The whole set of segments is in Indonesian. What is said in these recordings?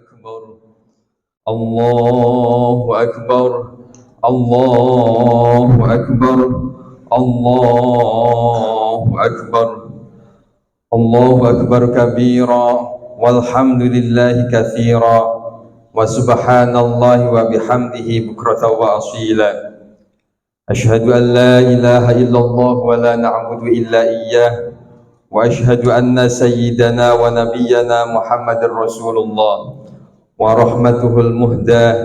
أكبر الله أكبر الله أكبر الله أكبر الله أكبر كبيرا والحمد لله كثيرا وسبحان الله وبحمده بكرة وأصيلا أشهد أن لا إله إلا الله ولا نعبد إلا إياه وأشهد أن سيدنا ونبينا محمد رسول الله ورحمته المهداة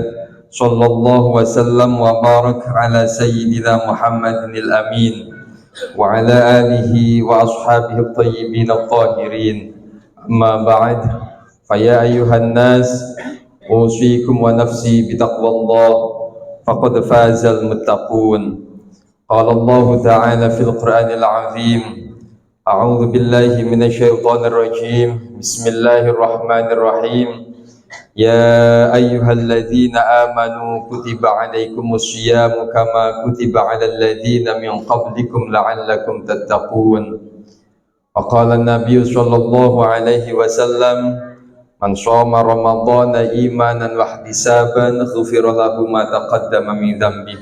صلى الله وسلم وبارك على سيدنا محمد الأمين وعلى آله وأصحابه الطيبين الطاهرين. أما بعد فيا أيها الناس أوصيكم ونفسي بتقوى الله فقد فاز المتقون. قال الله تعالى في القرآن العظيم: أعوذ بالله من الشيطان الرجيم بسم الله الرحمن الرحيم يا أيها الذين آمنوا كتب عليكم الصيام كما كتب على الذين من قبلكم لعلكم تتقون. وقال النبي صلى الله عليه وسلم: من صام رمضان إيمانا واحتسابا غفر له ما تقدم من ذنبه.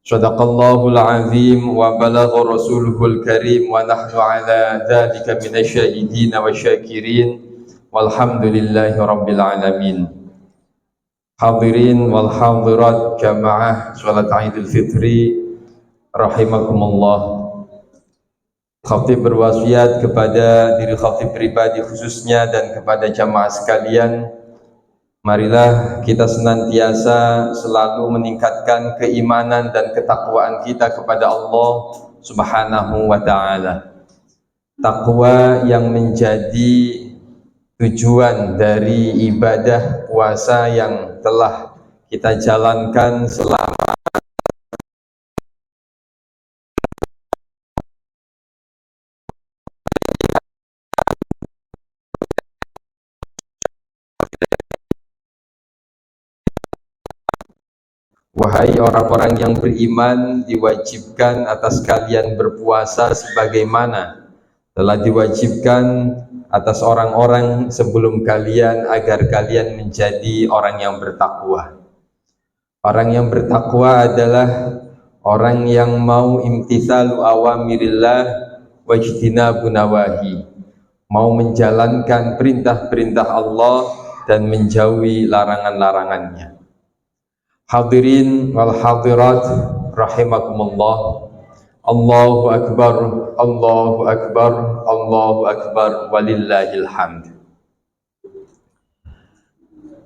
صدق الله العظيم وبلغ رسوله الكريم ونحن على ذلك من الشاهدين والشاكرين والحمد لله رب العالمين. Hadirin wal hadirat jamaah salat Idul Fitri rahimakumullah. Khatib berwasiat kepada diri khatib pribadi khususnya dan kepada jamaah sekalian, marilah kita senantiasa selalu meningkatkan keimanan dan ketakwaan kita kepada Allah Subhanahu wa ta'ala. Takwa yang menjadi tujuan dari ibadah puasa yang telah kita jalankan selama Wahai orang-orang yang beriman, diwajibkan atas kalian berpuasa sebagaimana telah diwajibkan atas orang-orang sebelum kalian agar kalian menjadi orang yang bertakwa. Orang yang bertakwa adalah orang yang mau imtithalu awamirillah wajtinabu nawahi, mau menjalankan perintah-perintah Allah dan menjauhi larangan-larangannya. Hadirin wal hadirat rahimakumullah. Allahu akbar, Allahu akbar, Allahu akbar, walillahil hamd.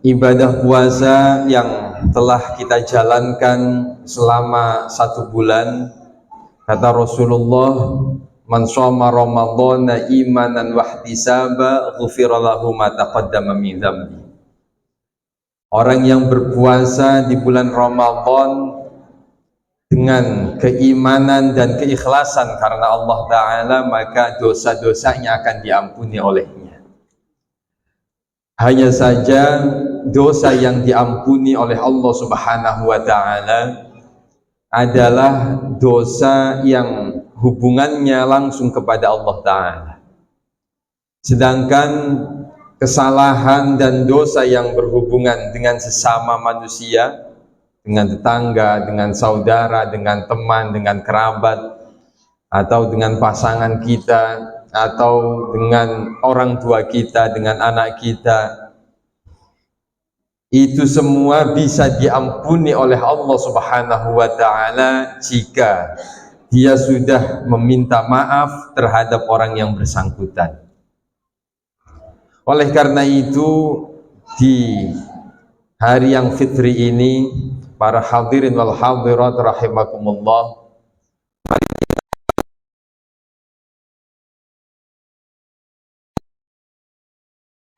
Ibadah puasa yang telah kita jalankan selama 1 bulan, kata Rasulullah, man shoma ramadhana imanan wahtisaba ghufira lahu ma taqaddama min dzambi. Orang yang berpuasa di bulan Ramadan dengan keimanan dan keikhlasan karena Allah Ta'ala, maka dosa-dosanya akan diampuni olehnya. Hanya saja dosa yang diampuni oleh Allah Subhanahu wa Ta'ala adalah dosa yang hubungannya langsung kepada Allah Ta'ala. Sedangkan kesalahan dan dosa yang berhubungan dengan sesama manusia, dengan tetangga, dengan saudara, dengan teman, dengan kerabat, atau dengan pasangan kita, atau dengan orang tua kita, dengan anak kita, itu semua bisa diampuni oleh Allah Subhanahu wa ta'ala jika dia sudah meminta maaf terhadap orang yang bersangkutan. Oleh karena itu, di hari yang fitri ini, para hadirin wal hadirat rahimakumullah,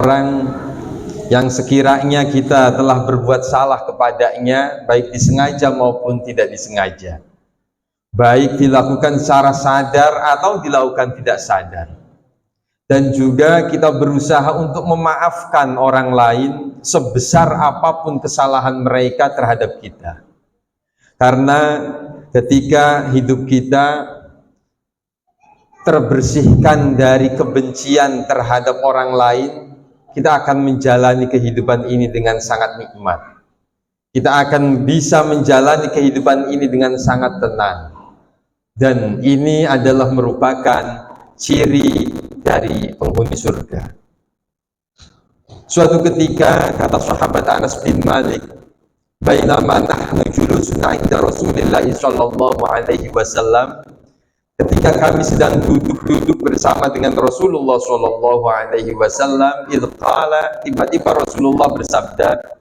orang yang sekiranya kita telah berbuat salah kepadanya, baik disengaja maupun tidak disengaja, baik dilakukan secara sadar atau dilakukan tidak sadar. Dan juga kita berusaha untuk memaafkan orang lain sebesar apapun kesalahan mereka terhadap kita. Karena ketika hidup kita terbersihkan dari kebencian terhadap orang lain, kita akan menjalani kehidupan ini dengan sangat nikmat. Kita akan bisa menjalani kehidupan ini dengan sangat tenang. Dan ini adalah merupakan ciri dari penghuni surga. Suatu ketika, kata sahabat Anas bin Malik, bainama nahnu julusun 'inda Rasulillah sallallahu alaihi wasallam, ketika kami sedang duduk bersama dengan Rasulullah sallallahu alaihi wasallam, idz qala, tiba-tiba Rasulullah bersabda,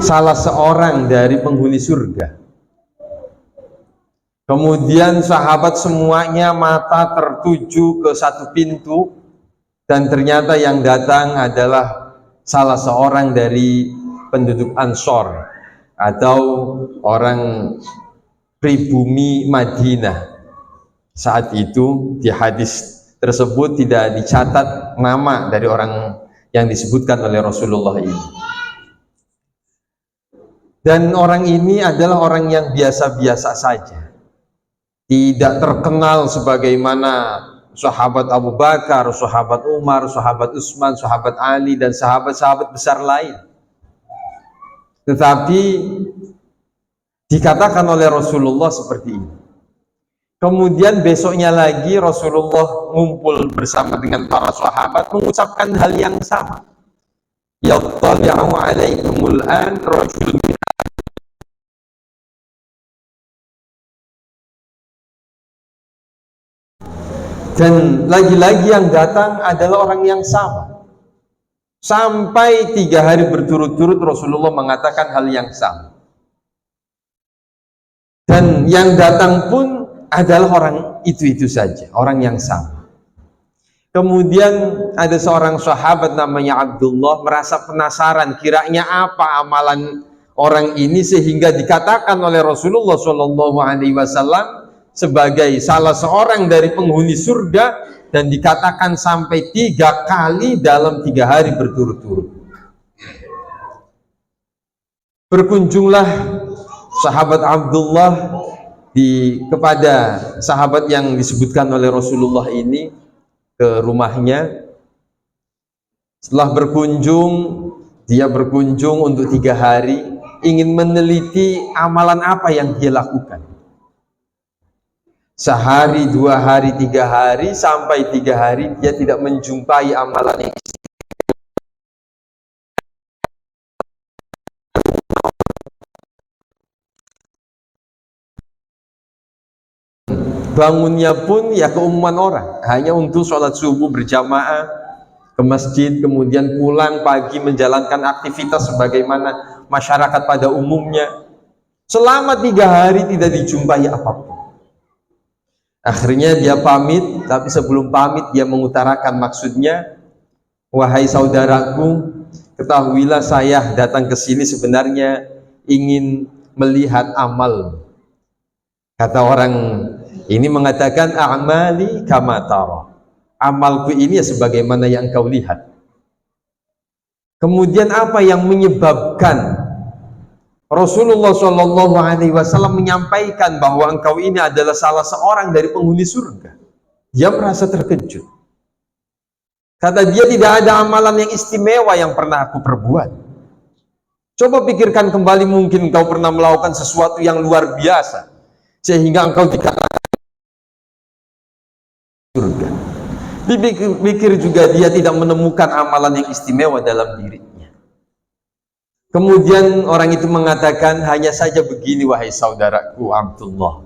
salah seorang dari penghuni surga. Kemudian sahabat semuanya mata tertuju ke satu pintu, dan ternyata yang datang adalah salah seorang dari penduduk Ansor atau orang pribumi Madinah. Saat itu di hadis tersebut tidak dicatat nama dari orang yang disebutkan oleh Rasulullah ini. Dan orang ini adalah orang yang biasa-biasa saja, tidak terkenal sebagaimana sahabat Abu Bakar, sahabat Umar, sahabat Utsman, sahabat Ali, dan sahabat-sahabat besar lain. Tetapi dikatakan oleh Rasulullah seperti ini. Kemudian besoknya lagi Rasulullah ngumpul bersama dengan para sahabat mengucapkan hal yang sama. Yattali'u 'alaikumul an rajulun. Dan lagi-lagi yang datang adalah orang yang sama. Sampai 3 hari berturut-turut Rasulullah mengatakan hal yang sama. Dan yang datang pun adalah orang itu-itu saja, orang yang sama. Kemudian ada seorang sahabat namanya Abdullah merasa penasaran, kiranya apa amalan orang ini sehingga dikatakan oleh Rasulullah SAW sebagai salah seorang dari penghuni surga, dan dikatakan sampai 3 kali dalam 3 hari berturut-turut. Berkunjunglah sahabat Abdullah kepada sahabat yang disebutkan oleh Rasulullah ini ke rumahnya. Setelah berkunjung, dia berkunjung untuk 3 hari, ingin meneliti amalan apa yang dia lakukan. Sehari, 2 hari, 3 hari, sampai 3 hari dia tidak menjumpai amalan yang bangunnya pun ya keumuman orang, hanya untuk sholat subuh berjamaah ke masjid, kemudian pulang pagi menjalankan aktivitas sebagaimana masyarakat pada umumnya. Selama 3 hari tidak dijumpai apapun. Akhirnya dia pamit, tapi sebelum pamit dia mengutarakan maksudnya, wahai saudaraku, ketahuilah saya datang ke sini sebenarnya ingin melihat amal. Kata orang ini mengatakan, a'mali kama tara, amalku ini ya sebagaimana yang engkau lihat. Kemudian apa yang menyebabkan Rasulullah SAW menyampaikan bahwa engkau ini adalah salah seorang dari penghuni surga? Dia merasa terkejut. Kata dia, tidak ada amalan yang istimewa yang pernah aku perbuat. Coba pikirkan kembali, mungkin engkau pernah melakukan sesuatu yang luar biasa sehingga engkau dikatakan surga. Dipikir juga dia tidak menemukan amalan yang istimewa dalam dirinya. Kemudian orang itu mengatakan, hanya saja begini wahai saudaraku Abdullah,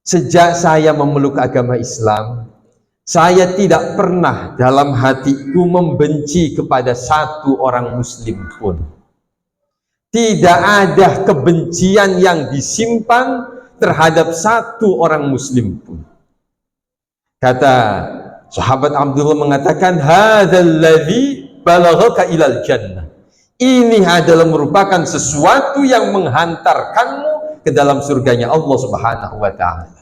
sejak saya memeluk agama Islam, saya tidak pernah dalam hatiku membenci kepada satu orang muslim pun. Tidak ada kebencian yang disimpan terhadap satu orang muslim pun. Kata sahabat Abdullah mengatakan, hadzal ladzi balaghaka ilal jannah. Ini adalah merupakan sesuatu yang menghantarkanmu ke dalam surganya Allah Subhanahu wa ta'ala.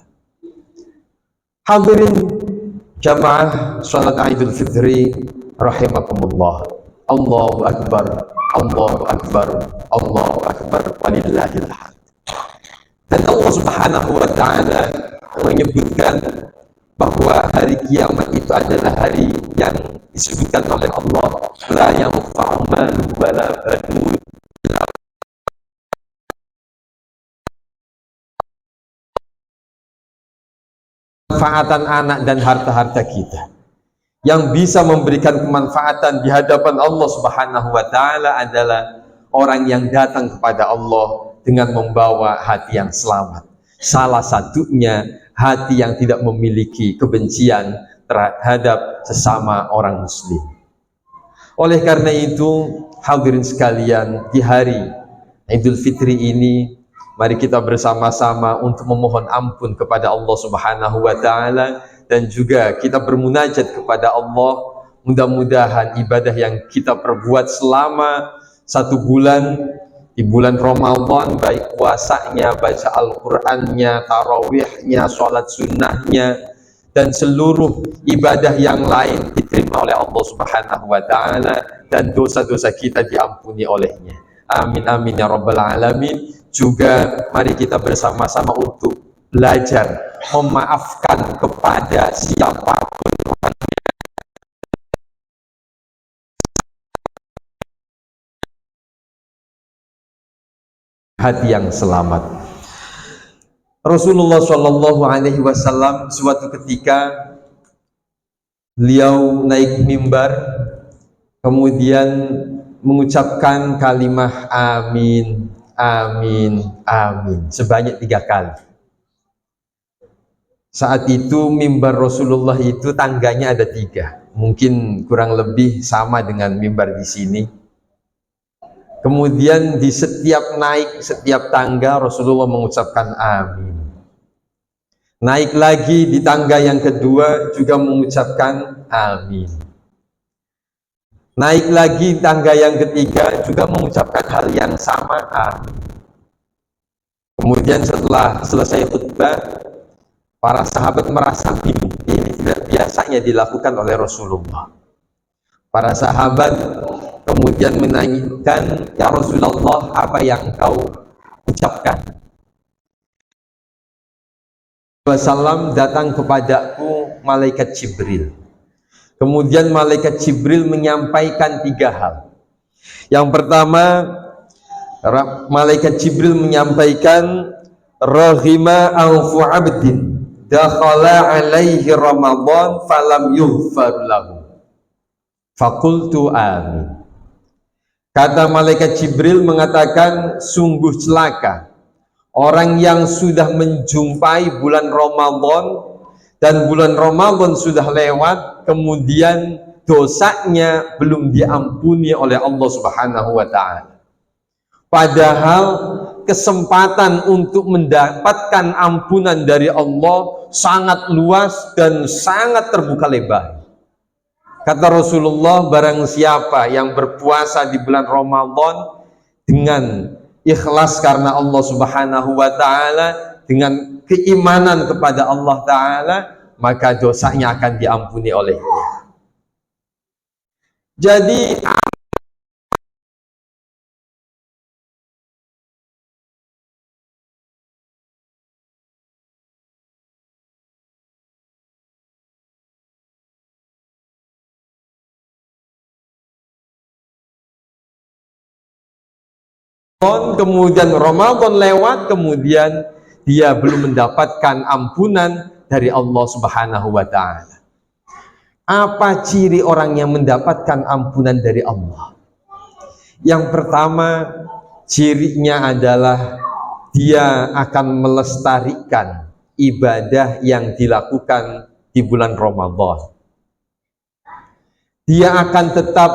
Hadirin jamaah salat Idul Fitri rahimakumullah. Allahu akbar, Allahu akbar, Allahu akbar, walillahil hamd. Dan Allah Subhanahu wa Ta'ala menyebutkan bahwa hari kiamat itu adalah hari yang disebutkan oleh Allah, la yanfa'u malun wala banun, kemanfaatan anak dan harta-harta kita. Yang bisa memberikan kemanfaatan di hadapan Allah Subhanahu wa Ta'ala adalah orang yang datang kepada Allah dengan membawa hati yang selamat. Salah satunya hati yang tidak memiliki kebencian terhadap sesama orang muslim. Oleh karena itu, hadirin sekalian, di hari Idul Fitri ini, mari kita bersama-sama untuk memohon ampun kepada Allah Subhanahu wa Ta'ala, dan juga kita bermunajat kepada Allah. Mudah-mudahan ibadah yang kita perbuat selama 1 bulan, di bulan Ramadan, baik puasanya, baca Al-Qur'annya, tarawihnya, sholat sunnahnya, dan seluruh ibadah yang lain diterima oleh Allah Subhanahu wa Ta'ala, dan dosa-dosa kita diampuni olehnya. Amin amin ya rabbal alamin. Juga mari kita bersama-sama untuk belajar memaafkan kepada siapapun hati yang selamat. Rasulullah Shallallahu Alaihi Wasallam suatu ketika beliau naik mimbar, kemudian mengucapkan kalimat amin, amin, amin sebanyak 3 kali. Saat itu mimbar Rasulullah itu tangganya ada 3, mungkin kurang lebih sama dengan mimbar di sini. Kemudian di setiap naik, setiap tangga Rasulullah mengucapkan amin. Naik lagi di tangga yang kedua juga mengucapkan amin. Naik lagi di tangga yang ketiga juga mengucapkan hal yang sama, amin. Kemudian setelah selesai khutbah, para sahabat merasa bingung, ini tidak biasanya dilakukan oleh Rasulullah. Para sahabat kemudian menanyakan, ya Rasulullah, apa yang kau ucapkan? Wasallam, datang kepadaku malaikat Jibril. Kemudian malaikat Jibril menyampaikan 3 hal. Yang pertama, malaikat Jibril menyampaikan, rahima anfu abdin dakhala alaihi Ramadan falam yughfar lahu fakultu amin. Kata malaikat Jibril mengatakan, sungguh celaka orang yang sudah menjumpai bulan Ramadan dan bulan Ramadan sudah lewat, kemudian dosanya belum diampuni oleh Allah Subhanahu wa Ta'ala. Padahal kesempatan untuk mendapatkan ampunan dari Allah sangat luas dan sangat terbuka lebar. Kata Rasulullah, barang siapa yang berpuasa di bulan Ramadan dengan ikhlas karena Allah Subhanahu wa Ta'ala, dengan keimanan kepada Allah Ta'ala, maka dosanya akan diampuni olehnya. Jadi kemudian Ramadan lewat, kemudian dia belum mendapatkan ampunan dari Allah Subhanahu wa Ta'ala. Apa ciri orang yang mendapatkan ampunan dari Allah? Yang pertama, cirinya adalah dia akan melestarikan ibadah yang dilakukan di bulan Ramadan. Dia akan tetap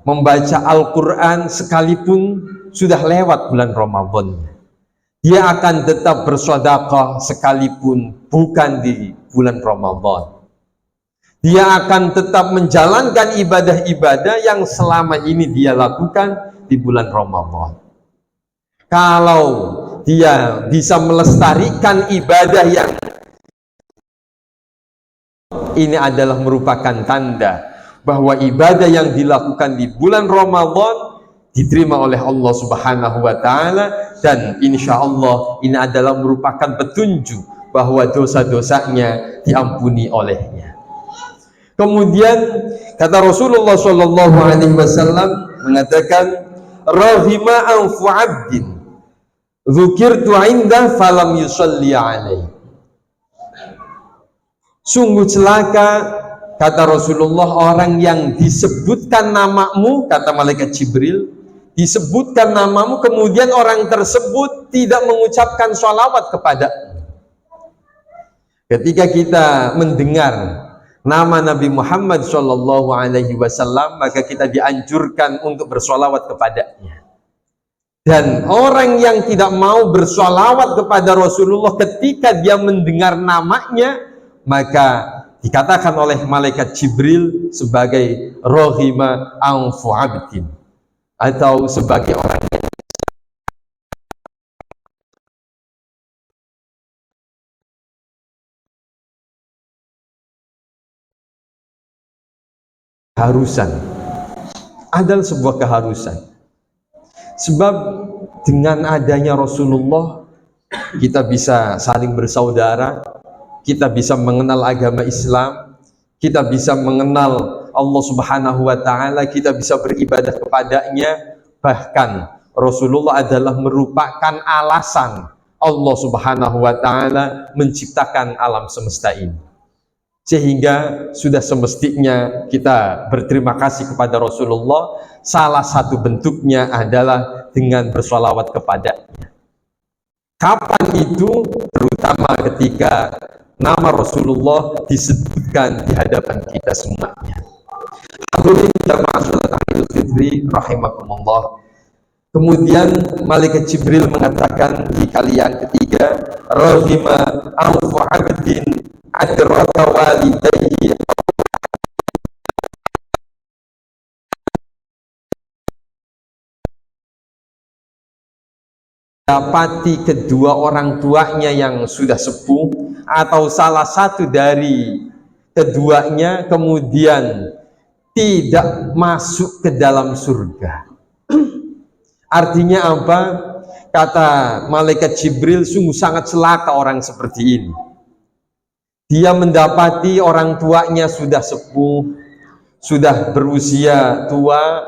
membaca Al-Quran sekalipun sudah lewat bulan Ramadan. Dia akan tetap bersedekah sekalipun bukan di bulan Ramadan. Dia akan tetap menjalankan ibadah-ibadah yang selama ini dia lakukan di bulan Ramadan. Kalau dia bisa melestarikan ibadah yang ini adalah merupakan tanda bahwa ibadah yang dilakukan di bulan Ramadan diterima oleh Allah Subhanahu wa Ta'ala, dan insya Allah ini adalah merupakan petunjuk bahwa dosa-dosanya diampuni olehnya. Kemudian kata Rasulullah Shallallahu Alaihi Wasallam mengatakan, rahima anfu abdin dzukirtu indah falam yusalli alaih. Sungguh celaka, kata Rasulullah, orang yang disebutkan namamu, kata malaikat Jibril, disebutkan namamu, kemudian orang tersebut tidak mengucapkan sholawat kepada. Ketika kita mendengar nama Nabi Muhammad Shallallahu Alaihi Wasallam, maka kita dianjurkan untuk bersolawat kepadanya. Dan orang yang tidak mau bersolawat kepada Rasulullah ketika dia mendengar namanya, maka dikatakan oleh malaikat Jibril sebagai rohima anfu abdin, atau sebagai orang yang keharusan, adalah sebuah keharusan. Sebab dengan adanya Rasulullah, kita bisa saling bersaudara, kita bisa mengenal agama Islam, kita bisa mengenal Allah Subhanahu wa Ta'ala, kita bisa beribadah kepadanya. Bahkan Rasulullah adalah merupakan alasan Allah Subhanahu wa Ta'ala menciptakan alam semesta ini. Sehingga sudah semestinya kita berterima kasih kepada Rasulullah. Salah satu bentuknya adalah dengan bersolawat kepadanya. Kapan itu? Terutama ketika nama Rasulullah disebutkan di hadapan kita semuanya. Hadirin jamaah salat Idul Fitri rahimakumullah. Kemudian malaikat Jibril mengatakan di kali yang ketiga, rahima anfu abdin adraka walidayhi, dapati kedua orang tuanya yang sudah sepuh atau salah satu dari keduanya, kemudian tidak masuk ke dalam surga. Artinya apa? Kata malaikat Jibril, sungguh sangat celaka orang seperti ini. Dia mendapati orang tuanya sudah sepuh, sudah berusia tua,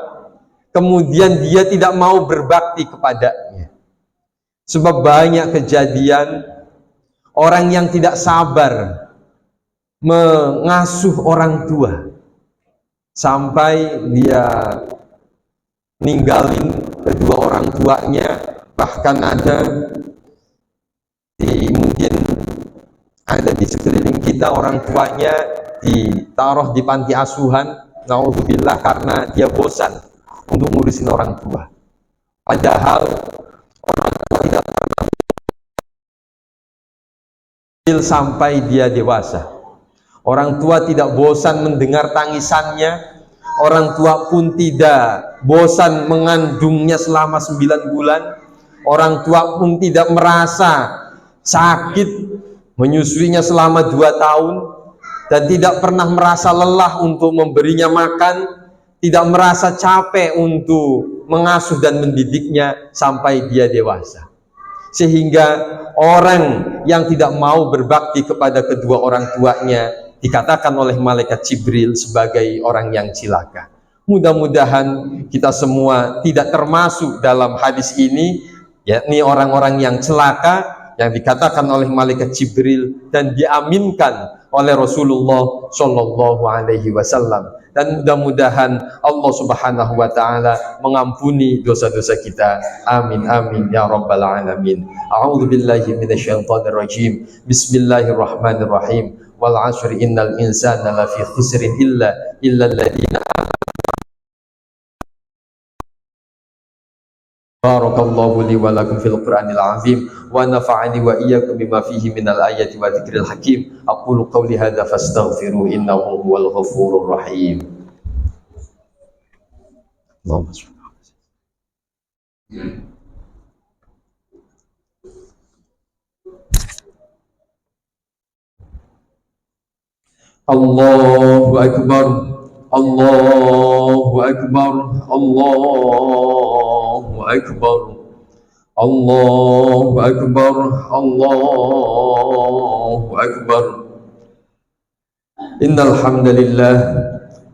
kemudian dia tidak mau berbakti kepadanya. Sebab banyak kejadian orang yang tidak sabar mengasuh orang tua sampai dia ninggalin kedua orang tuanya. Bahkan ada mungkin ada di sekeliling kita orang tuanya ditaruh di panti asuhan, naudzubillah, karena dia bosan untuk ngurusin orang tua. Padahal orang tua tidak pernah sampai dia dewasa. Orang tua tidak bosan mendengar tangisannya. Orang tua pun tidak bosan mengandungnya selama 9 bulan. Orang tua pun tidak merasa sakit menyusuinya selama 2 tahun, dan tidak pernah merasa lelah untuk memberinya makan, tidak merasa capek untuk mengasuh dan mendidiknya sampai dia dewasa. Sehingga orang yang tidak mau berbakti kepada kedua orang tuanya dikatakan oleh malaikat Jibril sebagai orang yang cilaka. Mudah-mudahan kita semua tidak termasuk dalam hadis ini, yakni orang-orang yang celaka yang dikatakan oleh malaikat Jibril dan diaminkan oleh Rasulullah Shallallahu Alaihi Wasallam. Dan mudah-mudahan Allah Subhanahu wa Ta'ala mengampuni dosa-dosa kita. Amin amin ya rabbal alamin. A'udzu billahi minasyaitonir rajim. Bismillahirrahmanirrahim. Wal 'asri innal insana lafi khusrin illa alladziina Barakallahu li wa lakum fil Qur'anil azim wa nafa'ani wa iyyakum bima fihi minal ayati wa dzikril hakim. Aqulu qawli hadza fastaghfiru innahu huwal ghafurur rahim. Allahumma shalli Allahu akbar. Allahu Akbar, Allahu Akbar, Allahu Akbar, Allahu Akbar. Innal hamdalillah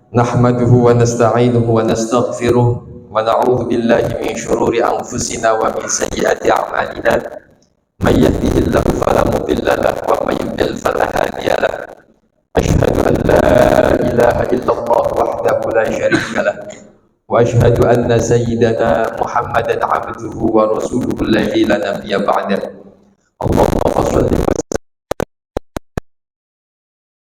nahmaduhu wa nasta'inuhu wa nastaghfiruh wa na'udzu billahi min shururi anfusina wa min sayyiati a'malina. May yahdihillahu fala mudilla lahu wa may yudlil fala hadiya lahu. Asyhadu an la ilaha illallah wahdahu la syarika lah wa asyhadu anna sayyidana Muhammadan abduhu wa rasuluhu alladzi la nabiyya ba'dah. Allahumma shalli wa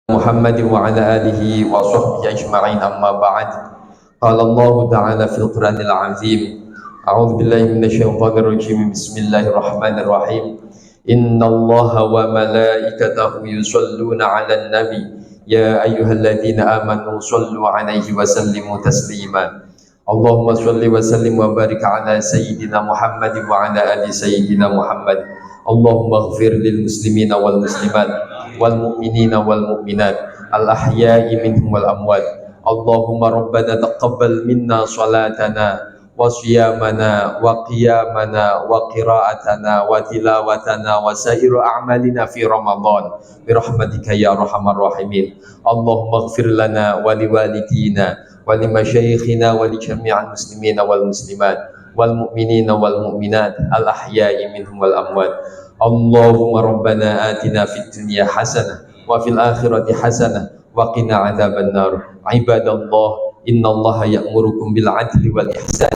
Muhammad wa ala alihi wa sahbihi ajma'in, amma ba'd. Qala Allah ta'ala fil Qur'anil azim, a'udzu billahi minasyaitonir rajim, bismillahirrahmanirrahim. Innallaha wa malaikatahu yusholluna 'alan nabi ya ayyuhalladzina amanu shollu 'alaihi wa sallimu taslima. Allahumma sholli wa sallim wa barik ala sayyidina Muhammad wa ala ali sayyidina Muhammad. Allahumma ighfir lil muslimina wal muslimat wal mu'minina wal mu'minat al ahya'i minhum wal amwat. Allahumma rabbana taqabbal minna salatana wa siyamana wa qiyamana wa qira'atana wa tilawatana wa sairu a'malina fi Ramadan bi rahmatika ya arhamar rahimin. Allahumma ighfir lana wa liwalidina wa limasyayikhina wa li jami'il muslimina wal muslimat wal mu'minina wal mu'minat al ahya'i minhum wal amwat. Allahumma rabbana atina fid dunya hasanah wa fil akhirati hasanah wa qina adzabannar. Ibadallah, innallaha ya'murukum bil adli wal ihsan.